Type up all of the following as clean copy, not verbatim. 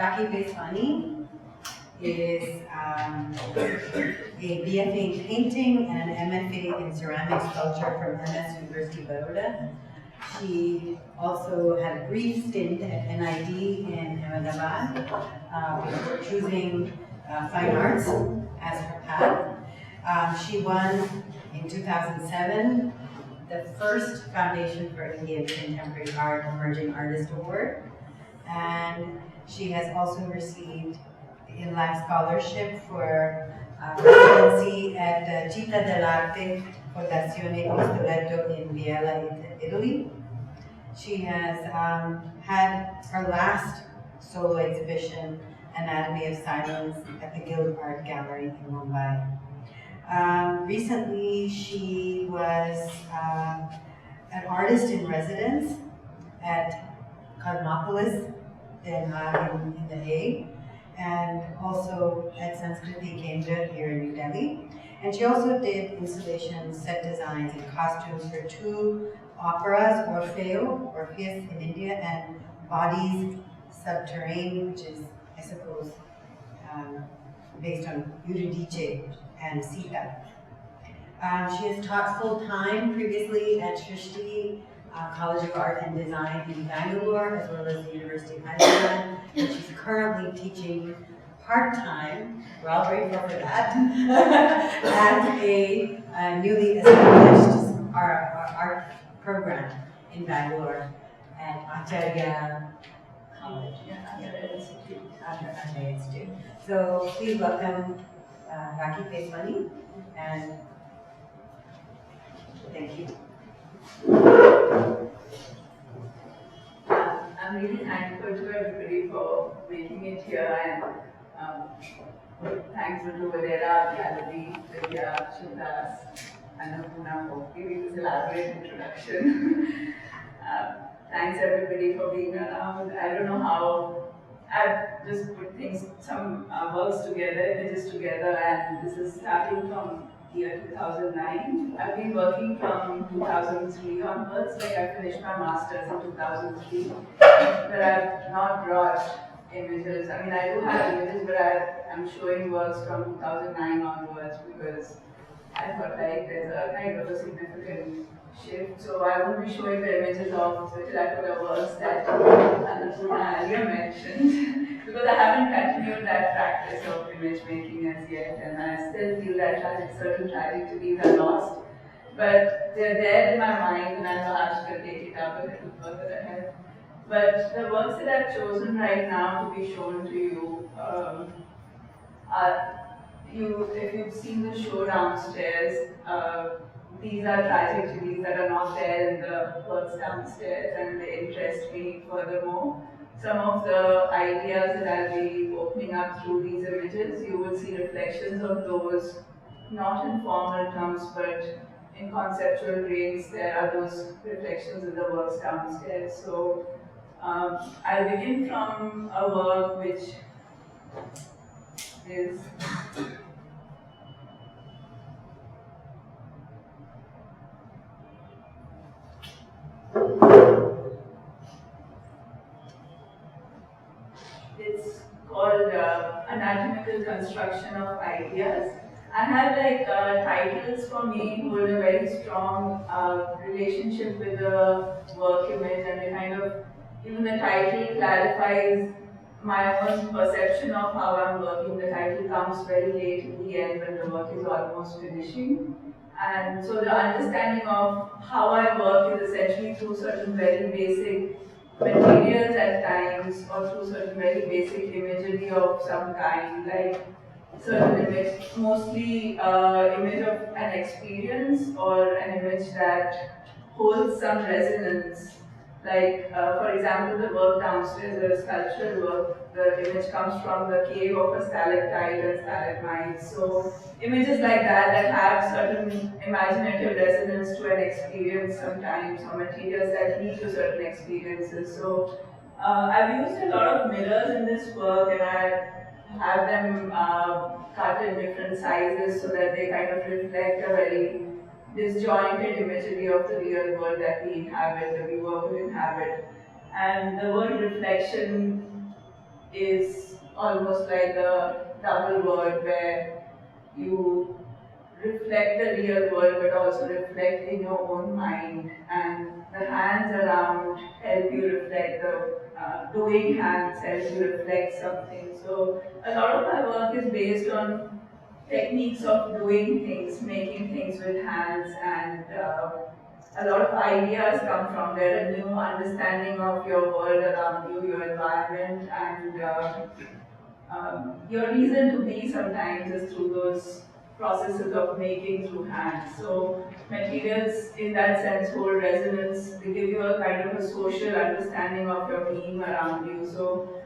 Rakhi Peswani is a BFA in painting and an MFA in ceramic sculpture from MS University Baroda. She also had a brief stint at NID in Ahmedabad before choosing fine arts as her path. She won in 2007 the first Foundation for Indian Contemporary Art Emerging Artist Award, and she has also received the INLAC Scholarship for residency at Città dell'Arte Fondazione Pistoletto in Biella, Italy. She has had her last solo exhibition, Anatomy of Silence, at the Guild Art Gallery in Mumbai. Recently, she was an artist in residence at Cosmopolis in The Hague, and also at Sanskriti Kendra here in New Delhi. And she also did installations, set designs, and costumes for 2 operas, Orpheus in India, and Bodies Subterranean, which is, I suppose, based on Eurydice and Sita. She has taught full-time previously at Srishti College of Art and Design in Bangalore, as well as the University of Hyderabad, and she's currently teaching part-time, we're all grateful for that, at a newly established art program in Bangalore at Acharya College, Acharya Institute. So please welcome Rakhi Peswani, and thank you. I'm really thankful to everybody for making it here, and thanks to Vadera, Gallery, Vidya, Shindas, Annapurna for giving this elaborate introduction. Thanks everybody for being around. I don't know how I've just put some works together, images together, and this is starting from year 2009. I've been working from 2003 onwards, like I finished my master's in 2003, but I've not brought images. I mean, I do have images, but I'm showing works from 2009 onwards because I thought like there's a kind of a significant shift. So I won't be showing the images of the terracotta works that Annapurna earlier mentioned because I haven't continued that practice of image making as yet, and I still feel that certain trajectories are lost. But they're there in my mind, and I know I should take it up a little further ahead. But the works that I've chosen right now to be shown to you are, if you've seen the show downstairs, these are trajectories that are not there in the works downstairs, and they interest me furthermore. Some of the ideas that I'll be opening up through these images, you will see reflections of those, not in formal terms, but in conceptual grains. There are those reflections in the works downstairs. So I'll begin from a work which is it's called Anatomical Construction of Ideas. I have like titles for me hold a very strong relationship with the work image, and they kind of, even the title clarifies my own perception of how I'm working. The title comes very late in the end when the work is almost finishing. And so the understanding of how I work is essentially through certain very basic materials at times, or through certain very basic imagery of some kind, like certain image, mostly image of an experience or an image that holds some resonance. Like, for example, the work downstairs, the sculptural work, the image comes from the cave of a stalactite and stalagmite. So images like that have certain imaginative resonance to an experience sometimes, or materials that lead to certain experiences. So I've used a lot of mirrors in this work, and I have them cut in different sizes so that they kind of reflect a very disjointed imagery of the real world that we inhabit, the viewer would inhabit. And the word reflection is almost like a double word where you reflect the real world but also reflect in your own mind, and the hands around help you reflect, the doing hands help you reflect something. So a lot of my work is based on techniques of doing things, making things with hands, and a lot of ideas come from there, a new understanding of your world around you, your environment, and your reason to be sometimes is through those processes of making through hands. So materials in that sense hold resonance. They give you a kind of a social understanding of your being around you. So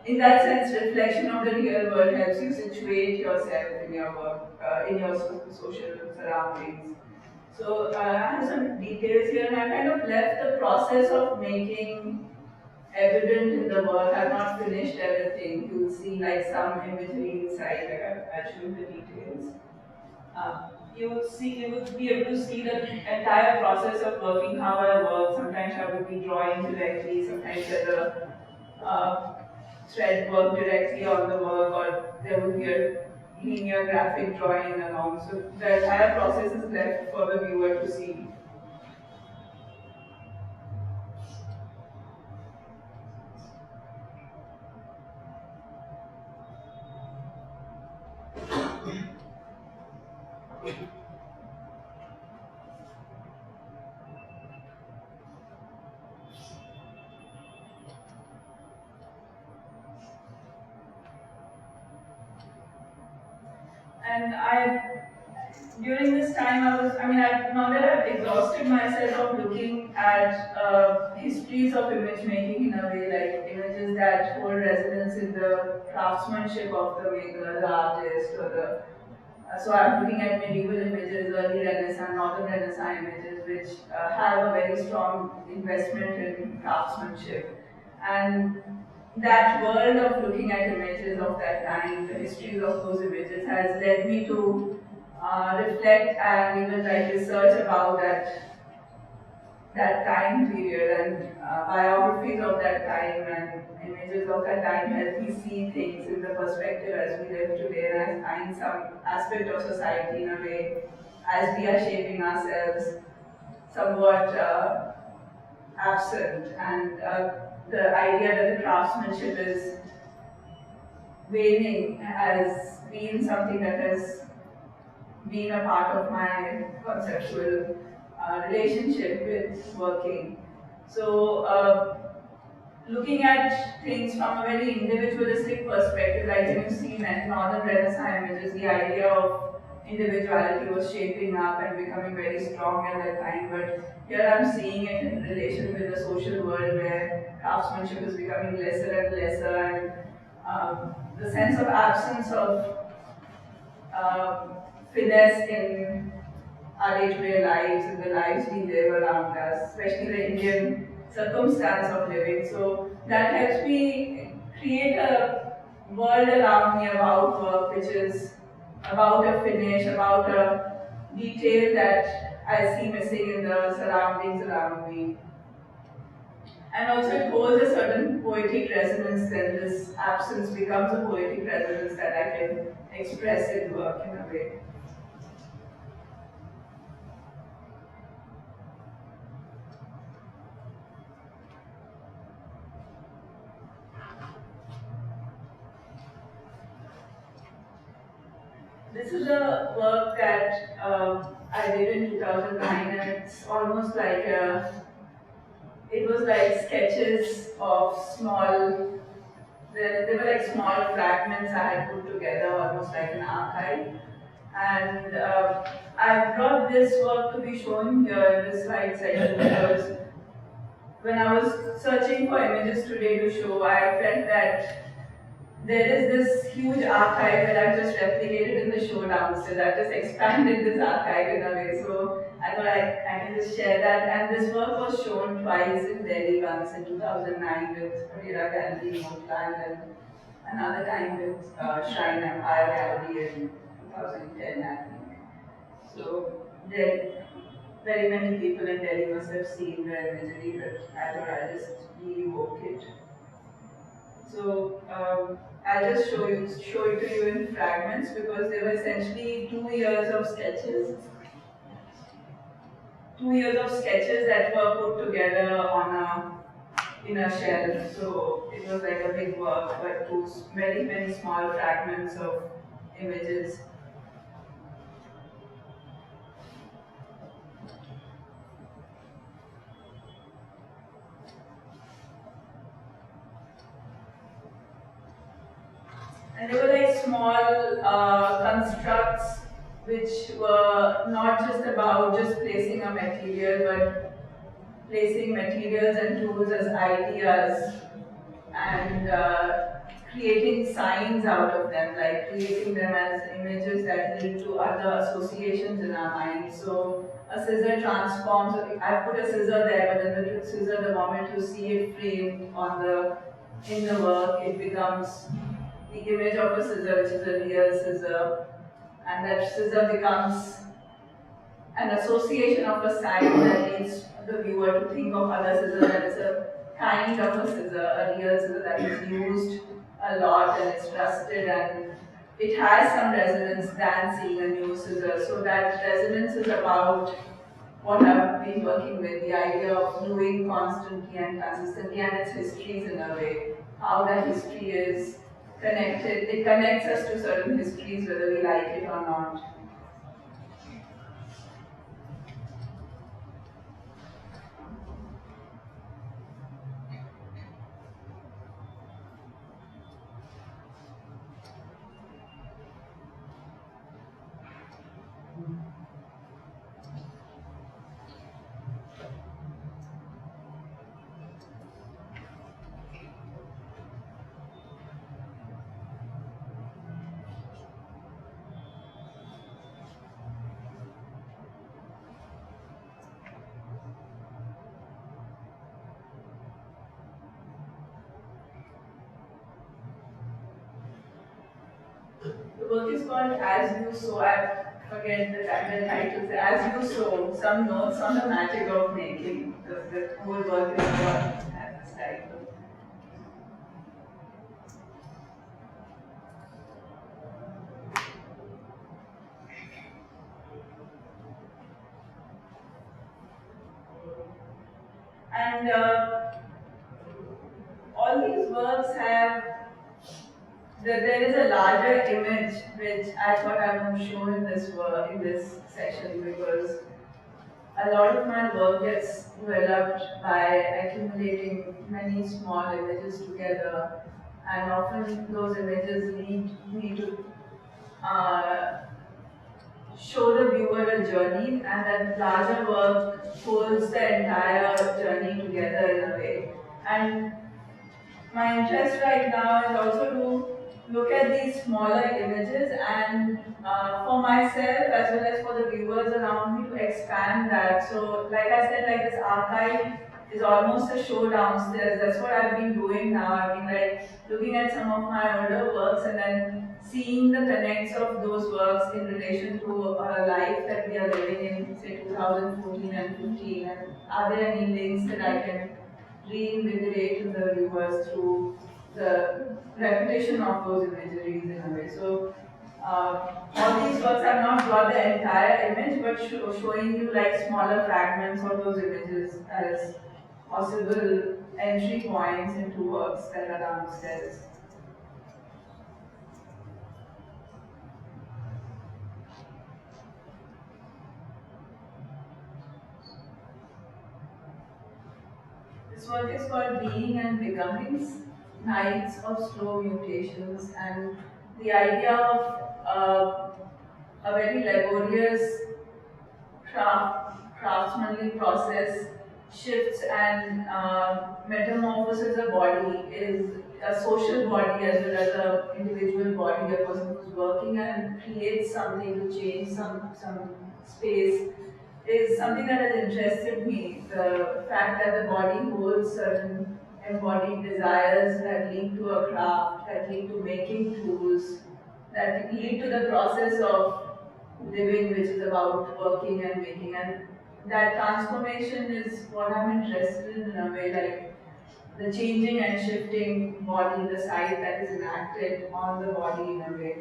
in that sense, reflection of the real world helps you situate yourself in your work, in your social surroundings. So I have some details here, and I kind of left the process of making evident in the work. I've not finished everything. You'll see like some imagery inside, like I'll show you the details. You would be able to see the entire process of working, how I work. Sometimes I would be drawing directly, sometimes there's a thread work directly on the work, or there would be a linear graphic drawing along. So the entire process is left for the viewer to see. And during this time, now that I've exhausted myself of looking at histories of image making in a way, like images that hold resonance in the craftsmanship of the maker, the artist, or the so I'm looking at medieval images, early Renaissance, Northern Renaissance images, which have a very strong investment in craftsmanship. And that world of looking at images of that time, the histories of those images, has led me to reflect and even write research about that time period, and biographies of that time and images of that time help me see things in the perspective as we live today, and I find some aspect of society in a way as we are shaping ourselves somewhat absent, and the idea that the craftsmanship is waning has been something that has been a part of my conceptual relationship with working. So, looking at things from a very individualistic perspective, like when you see Northern Renaissance images, the idea of individuality was shaping up and becoming very strong at that time. But here I'm seeing it in relation with the social world where craftsmanship is becoming lesser and lesser, and the sense of absence of um, finesse in our day-to-day lives and the lives we live around us, especially the Indian circumstance of living. So that helps me create a world around me about work, which is about a finish, about a detail that I see missing in the surroundings around me. And also it holds a certain poetic resonance, then this absence becomes a poetic resonance that I can express in work in a way. This is a work that I did in 2009, and it's almost like it was like sketches of small, they were like small fragments I had put together, almost like an archive. And I brought this work to be shown here in this slide section because when I was searching for images today to show, I felt that there is this huge archive that I've just replicated in the show downstairs. I've just expanded this archive in a way. So I thought I can just share that. And this work was shown twice in Delhi, once in 2009 with Parira Gallery in Oakland, and another time with Shrine Empire Gallery in 2010, I think. So there, very many people in Delhi must have seen the imagery, but I thought I'd just re-evoke it. So I'll just show it to you in fragments because they were essentially 2 years of sketches, 2 years of sketches that were put together on a in a shelf. So it was like a big work, but two very many small fragments of images. And they were like small constructs which were not just about just placing a material, but placing materials and tools as ideas and creating signs out of them, like creating them as images that lead to other associations in our minds. So a scissor transforms, I put a scissor there, but then the scissor, the moment you see it framed on the in the work, it becomes the image of a scissor, which is a real scissor, and that scissor becomes an association of a sign that leads the viewer to think of other scissors that is a kind of a scissor, a real scissor that is used a lot and it's trusted and it has some resonance than seeing a new scissor. So that resonance is about what I've been working with, the idea of doing constantly and consistently and its histories in a way. How that history is connected, it connects us to certain histories whether we like it or not. The work is called As You Sow. I forget the title. As You Sow. Some notes on the magic of making. The whole work is called as this title. And all these works have there is a larger image which I thought I would show in this work in this section because a lot of my work gets developed by accumulating many small images together, and often those images lead me to uh, show the viewer a journey, and that larger work holds the entire journey together in a way. And my interest right now is also to look at these smaller images and for myself as well as for the viewers around me to expand that. So like I said, like this archive is almost a show downstairs. That's what I've been doing now. I've been like looking at some of my older works and then seeing the connects of those works in relation to a life that we are living in, say 2014 and 15, and are there any links that I can reinvigorate the viewers through the repetition of those imageries in a way. So all these works have not brought the entire image, but showing you like smaller fragments of those images as possible entry points into works that are downstairs. This work is called Being and Becomings, Nights of Slow Mutations, and the idea of a very laborious craftsmanly process shifts and metamorphoses a body is a social body as well as an individual body, a person who's working and creates something to change some space is something that has interested me. The fact that the body holds certain embodied desires that lead to a craft, that lead to making tools, that lead to the process of living, which is about working and making. And that transformation is what I'm interested in a way. Like the changing and shifting body, the size that is enacted on the body in a way.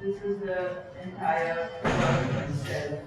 This is the entire work itself.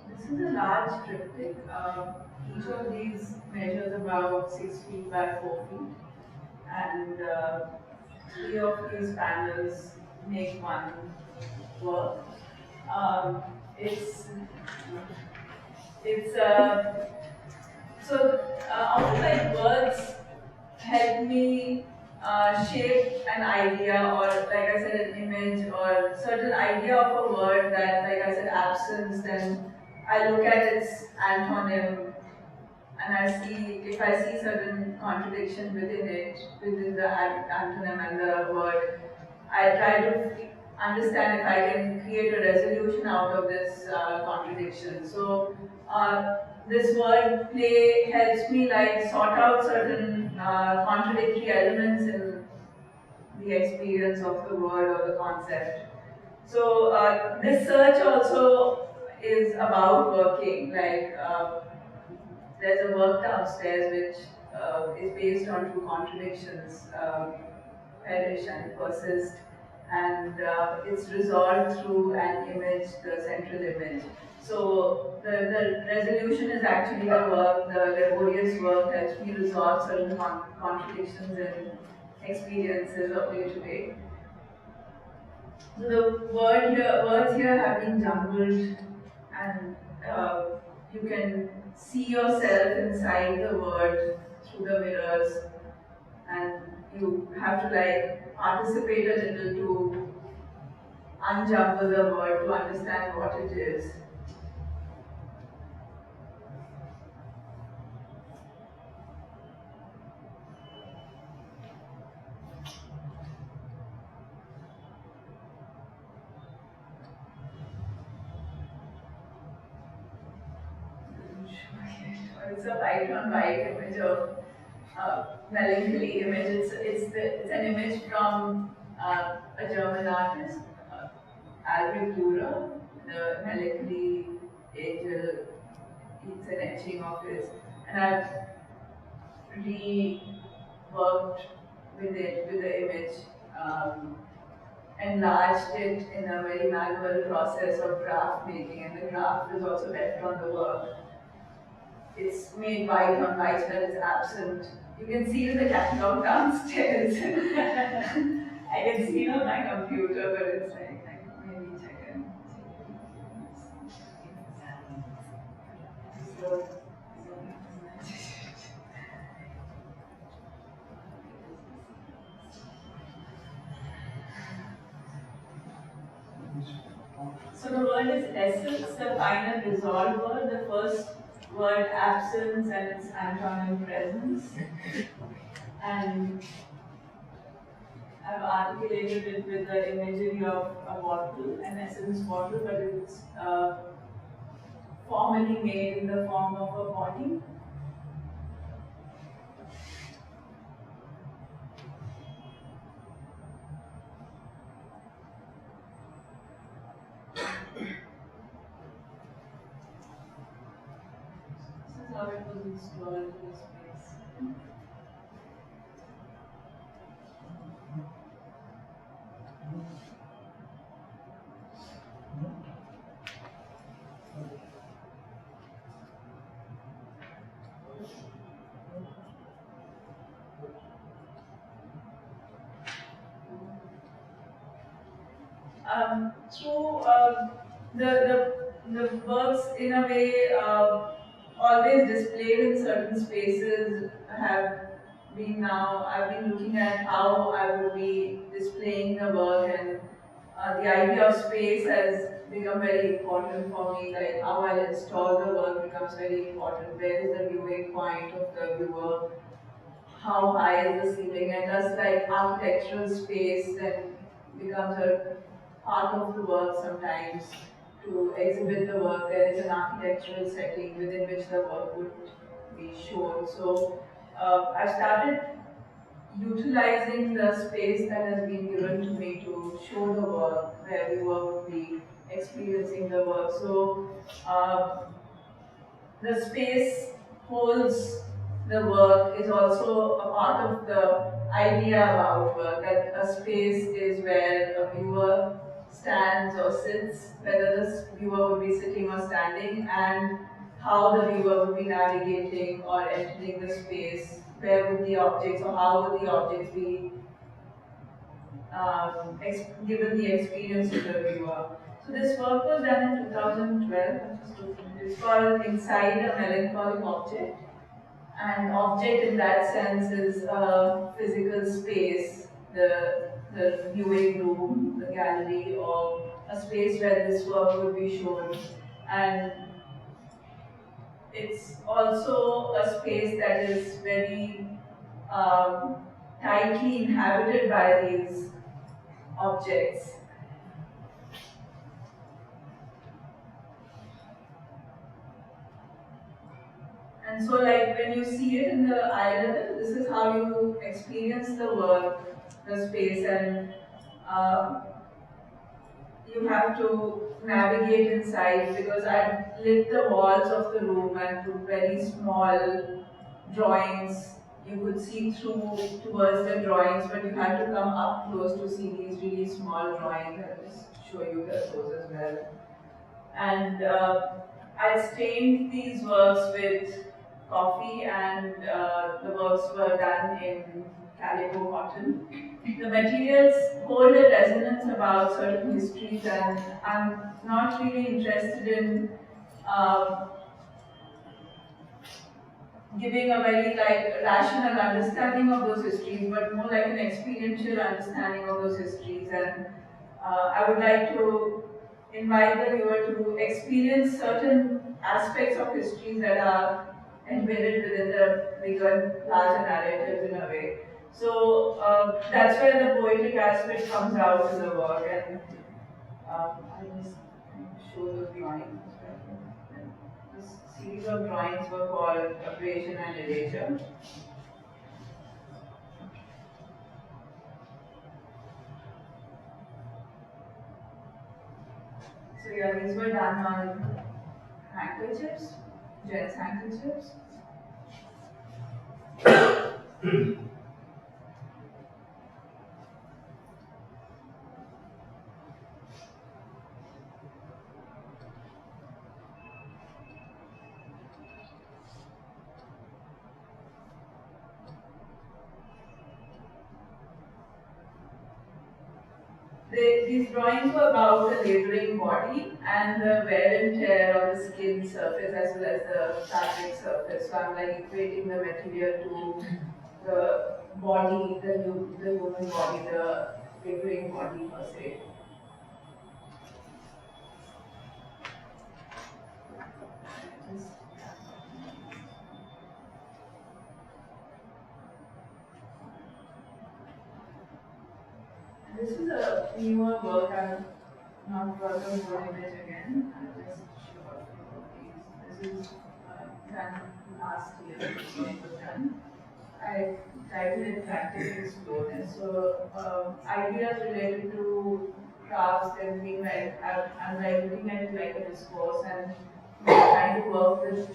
This is a large triptych. Each of these measures about 6 feet by 4 feet, and three of these panels make one work. Um, it's it's so often like words help me shape an idea, or like I said, an image or certain idea of a word that, like I said, absence. Then I look at its antonym, and I see if I see certain contradiction within it, within the antonym and the word. I try to understand if I can create a resolution out of this contradiction. So this word play helps me like sort out certain contradictory elements in the experience of the word or the concept. So this search also is about working. Like there's a work downstairs which is based on two contradictions. Perish and persist, and it's resolved through an image, the central image. So the resolution is actually the work, the laborious work helps me resolve certain contradictions and experiences of day to day. So the words here have been jumbled, and uh, you can see yourself inside the word through the mirrors, and you have to like participate a little to unjumble the word to understand what it is. It's a white on white image of melancholy image. It's an image from a German artist, Albrecht Dürer, the melancholy angel. It's an etching of his, and I've reworked with it, with the image, enlarged it in a very manual process of graph making, and the graph is also left on the work. It's made white on white so that it's absent. You can see it in the catalog downstairs. I can see it on my computer, but it's like, maybe check it. So, so the word is essence, the final resolved word, the first word absence and its antonym presence. And I've articulated it with the imagery of a bottle, an essence bottle, but it's formally made in the form of a body. This is how it was installed in the space. through the works in a way always displayed in certain spaces have been now. I've been looking at how I would be displaying the work, and the idea of space has become very important for me. Like how I'll install the work becomes very important. Where is the viewing point of the viewer? How high is the ceiling? And thus, like architectural space then becomes a part of the work sometimes. To exhibit the work, there is an architectural setting within which the work would be shown. So I started utilizing the space that has been given to me to show the work, where viewer would be experiencing the work. So the space holds the work is also a part of the idea about work, that a space is where a viewer stands or sits, whether the viewer would be sitting or standing, and how the viewer would be navigating or entering the space, where would the objects or how would the objects be given the experience to the viewer. So this work was done in 2012. It's called Inside a Melancholic Object. And object in that sense is a physical space, the viewing room, the gallery, or a space where this work would be shown. And it's also a space that is very um, tightly inhabited by these objects. And so, like when you see it in the eye level, this is how you experience the work, the space, and uh, you have to navigate inside, because I lit the walls of the room and put very small drawings. You could see through towards the drawings, but you had to come up close to see these really small drawings. I'll just show you those as well. And I stained these works with coffee, and the works were done in calico cotton. The materials hold a resonance about certain histories, and I'm not really interested in um, giving a very like rational understanding of those histories, but more like an experiential understanding of those histories. And I would like to invite the viewer to experience certain aspects of histories that are embedded within the bigger, larger narratives in a way. So that's where the poetic aspect comes out in the work, and I'll just show the drawings. This series of drawings were called Abrasion and Erasure. So yeah, these were done on handkerchiefs, gents handkerchiefs. These drawings were about the laboring body and the wear and tear of the skin surface as well as the fabric surface. So I'm like equating the material to the body, the human body, the laboring body per se. This is a newer work. I'm not working on one image again. I'll just show a few of these. This is done last year. This one was done. I titled it Practice in Slowness. So ideas related to crafts and being like I'm like looking at it like a discourse and trying to work with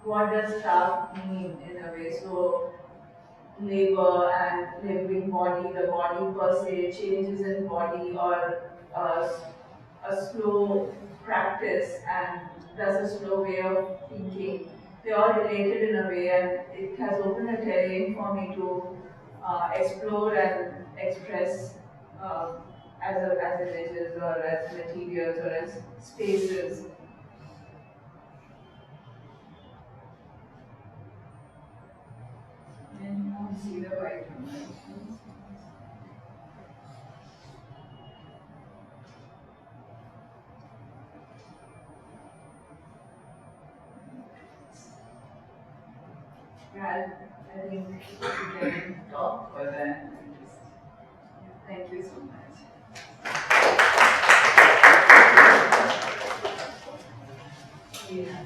what does craft mean in a way. So labor and living body, the body per se, changes in body, or uh, a slow practice and thus a slow way of thinking. They're all related in a way, and it has opened a terrain for me to explore and express as images or as materials or as spaces. And you can see the white one. Yeah, I think we can talk for that. Thank you so much. Yeah.